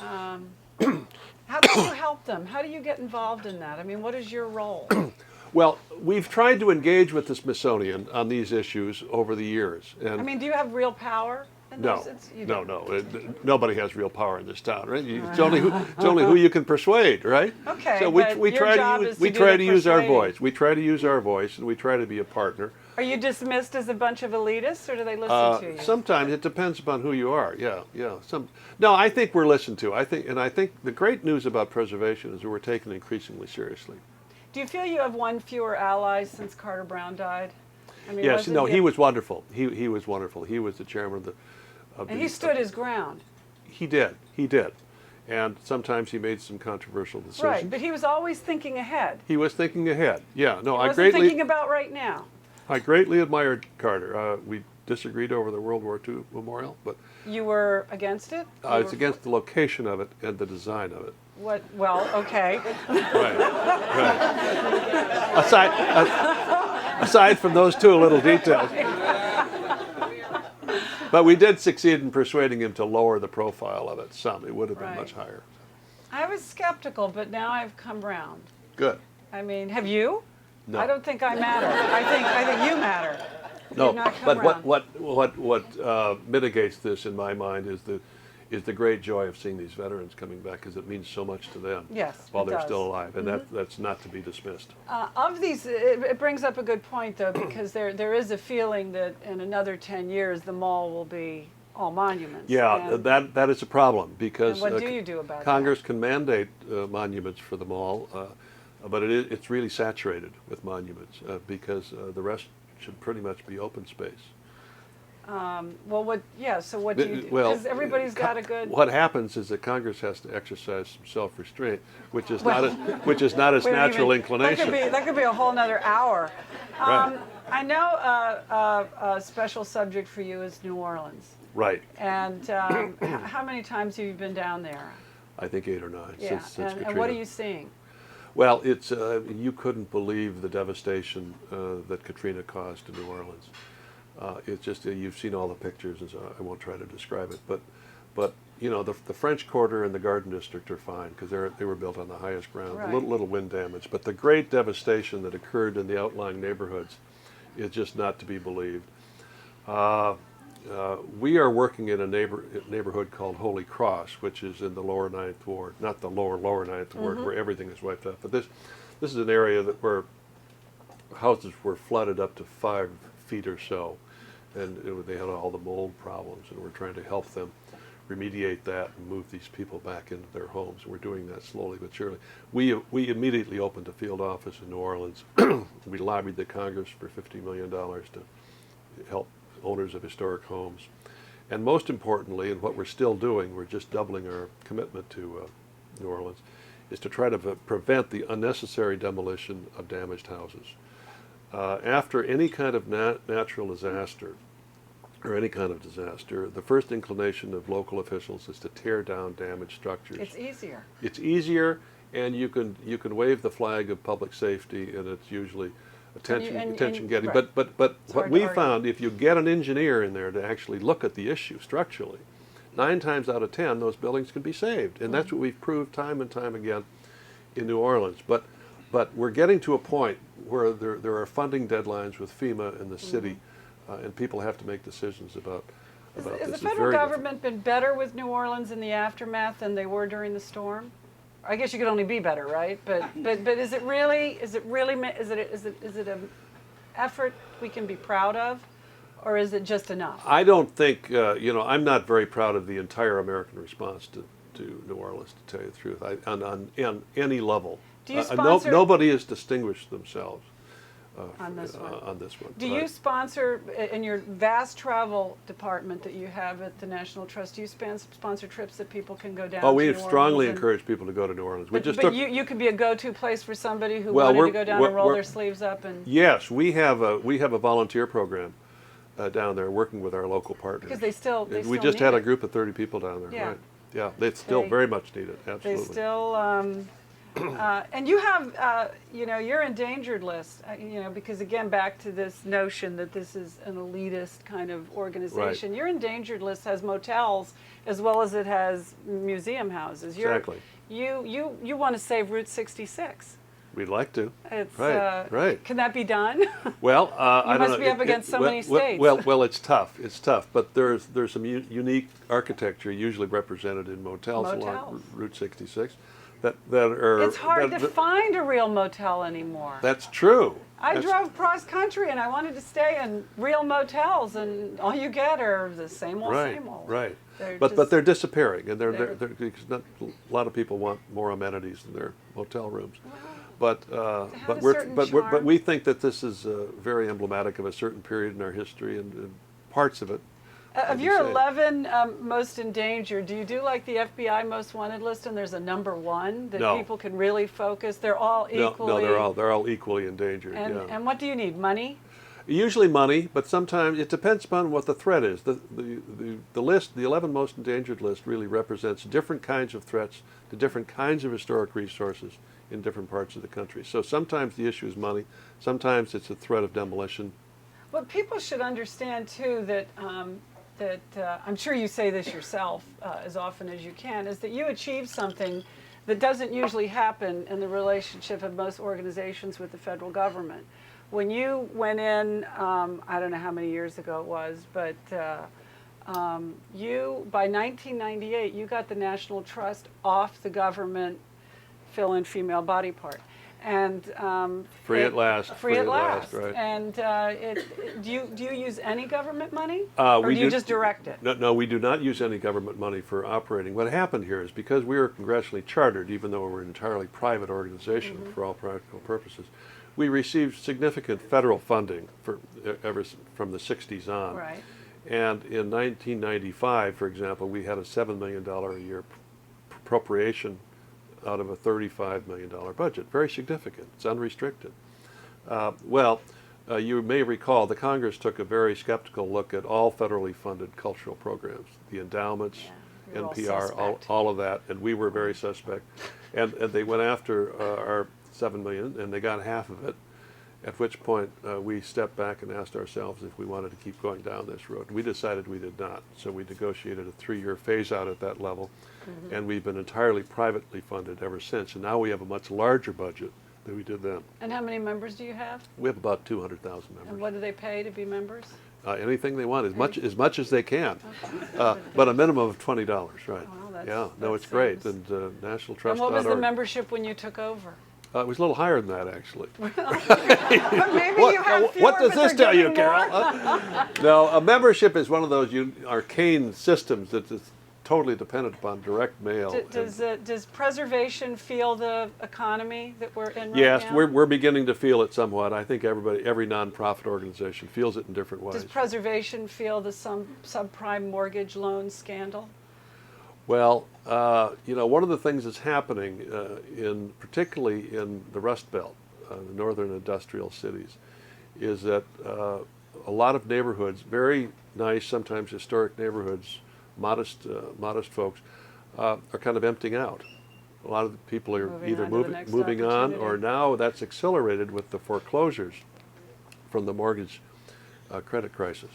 Um, how do you help them? How do you get involved in that? I mean, what is your role? Well, we've tried to engage with the Smithsonian on these issues over the years. And I mean, do you have real power in no, those? You no, don't. no. Nobody has real power in this town, right? It's only who you can persuade, right? Okay, So but we your try job to is use to we do try the to use our persuading. voice. We try to use our voice, and we try to be a partner. Are you dismissed as a bunch of elitists, or do they listen to you? Sometimes it depends upon who you are. Yeah, yeah. No, I think we're listened to. I think the great news about preservation is that we're taken increasingly seriously. Do you feel you have one fewer ally since Carter Brown died? I mean, Yes, wasn't no, he was wonderful. He was wonderful. He was the chairman of the. And he stood his ground. He did, and sometimes he made some controversial decisions. Right, but he was always thinking ahead. He was thinking ahead. Yeah, no, He wasn't thinking about right now. I greatly admired Carter. We disagreed over the World War II memorial, but You were against it? I was against the location of it and the design of it. What? Well, okay. Right, right. Aside from those two little details. But we did succeed in persuading him to lower the profile of it some. It would have been Right. much higher. I was skeptical, but now I've come round. Good. I mean, have you? No. I don't think I matter. I think you matter. No, You've not come but round. what mitigates this in my mind is the great joy of seeing these veterans coming back, because it means so much to them. Yes, while it they're does. still alive, and that's not to be dismissed. Of these, it brings up a good point, though, because there is a feeling that in another 10 years the mall will be all monuments. Yeah, and, that is a problem, because and what do you do about Congress can mandate monuments for the mall, but it's really saturated with monuments, because the rest should pretty much be open space. Well, what? Yeah. So what do you do? Well, Because everybody's got a good. What happens is that Congress has to exercise some self-restraint, which is not its natural inclination. That could be a whole nother hour. Right. I know a special subject for you is New Orleans. Right. And how many times have you been down there? I think 8 or 9 Yeah. since and Katrina. what are you seeing? Well, it's you couldn't believe the devastation that Katrina caused to New Orleans. It's just you've seen all the pictures, and so I won't try to describe it. But you know, the French Quarter and the Garden District are fine because they were built on the highest ground. Right. Little wind damage, but the great devastation that occurred in the outlying neighborhoods is just not to be believed. We are working in a neighborhood called Holy Cross, which is in the lower Ninth Ward, not the lower Ninth Ward where everything is wiped out, but this is an area where houses were flooded up to 5 feet or so, and they had all the mold problems, and we're trying to help them remediate that and move these people back into their homes. And we're doing that slowly but surely. We immediately opened a field office in New Orleans. We lobbied the Congress for $50 million to help owners of historic homes. And most importantly, and what we're still doing, we're just doubling our commitment to New Orleans, is to try to prevent the unnecessary demolition of damaged houses. After any kind of natural disaster, or any kind of disaster, the first inclination of local officials is to tear down damaged structures. It's easier. It's easier, and you can wave the flag of public safety, and it's usually attention getting. Right. But what we found, if you get an engineer in there to actually look at the issue structurally, 9 times out of 10 those buildings can be saved, and that's what we've proved time and time again in New Orleans. But we're getting to a point where there are funding deadlines with FEMA and the city, and people have to make decisions about Has this. the It's federal very government been better with New Orleans in the aftermath than they were during the storm? I guess you could only be better, right? But is it an effort we can be proud of, or is it just enough? I don't think I'm not very proud of the entire American response to New Orleans, to tell you the truth. On any level, Do you sponsor? nobody has distinguished themselves On this one. on this one. Do you sponsor, in your vast travel department that you have at the National Trust, do you sponsor trips that people can go down to we New have strongly Orleans encouraged people to go to New Orleans. But you could be a go-to place for somebody who Well, wanted to go down and roll we're- their sleeves up and... Yes, we have a volunteer program down there working with our local partners. Because they still we just need had a it. group of 30 people down there. Yeah. Right. Yeah, they still They- very much need it. They Absolutely. still, And you have, you know, your endangered list, you know, because again, back to this notion that this is an elitist kind of organization. Right. Your endangered list has motels as well as it has museum houses. Exactly. You want to save Route 66. We'd like to. It's, Right, right. Can that be done? Well, I don't must know. be up against so many states. Well, it's tough. It's tough. But there's some unique architecture, usually represented in motels along Route 66, that are. It's hard to find a real motel anymore. That's true. I drove cross country and I wanted to stay in real motels, and all you get are the same old, same old. Right. But they're disappearing, and they're because a lot of people want more amenities in their motel rooms. Well, But we think that this is very emblematic of a certain period in our history, and parts of it. Of your 11 most endangered, do you do like the FBI most wanted list, and there's a number one that people can really focus? They're all equally. No, they're all equally endangered. And what do you need? Money? Usually money, but sometimes it depends upon what the threat is. The list, the 11 most endangered list, really represents different kinds of threats to different kinds of historic resources in different parts of the country. So sometimes the issue is money, sometimes it's a threat of demolition. Well, people should understand too that I'm sure you say this yourself as often as you can, is that you achieve something that doesn't usually happen in the relationship of most organizations with the federal government. When you went in, I don't know how many years ago it was, but by 1998, you got the National Trust off the government fill-in female body part. And free at last. Right. And do you use any government money, or do you just direct it? No, we do not use any government money for operating. What happened here is because we were congressionally chartered, even though we're an entirely private organization for all practical purposes, we received significant federal funding ever from the 60s on. Right. And in 1995, for example, we had a $7 million a year appropriation out of a $35 million budget. Very significant. It's unrestricted. You may recall the Congress took a very skeptical look at all federally funded cultural programs, the endowments, NPR, all of that, and we were very suspect. And they went after our $7 million, and they got half of it, at which point we stepped back and asked ourselves if we wanted to keep going down this road. We decided we did not, so we negotiated a 3-year phase-out at that level, and we've been entirely privately funded ever since, and now we have a much larger budget than we did then. And how many members do you have? We have about 200,000 members. And what do they pay to be members? Anything they want, as much as they can, but a minimum of $20, right? Wow, it's great, and National Trust. And what was the membership when you took over? It was a little higher than that, actually. Maybe you have fewer, what does this tell you, Carol? No, a membership is one of those arcane systems that is totally dependent upon direct mail. Does preservation feel the economy that we're in right now? Yes, now? we're beginning to feel it somewhat. I think every nonprofit organization feels it in different ways. Does preservation feel the subprime mortgage loan scandal? Well, one of the things that's happening, particularly in the Rust Belt, the northern industrial cities, is that a lot of neighborhoods, very nice, sometimes historic neighborhoods, modest folks, are kind of emptying out. A lot of the people are either moving on, or now that's accelerated with the foreclosures from the mortgage credit crisis.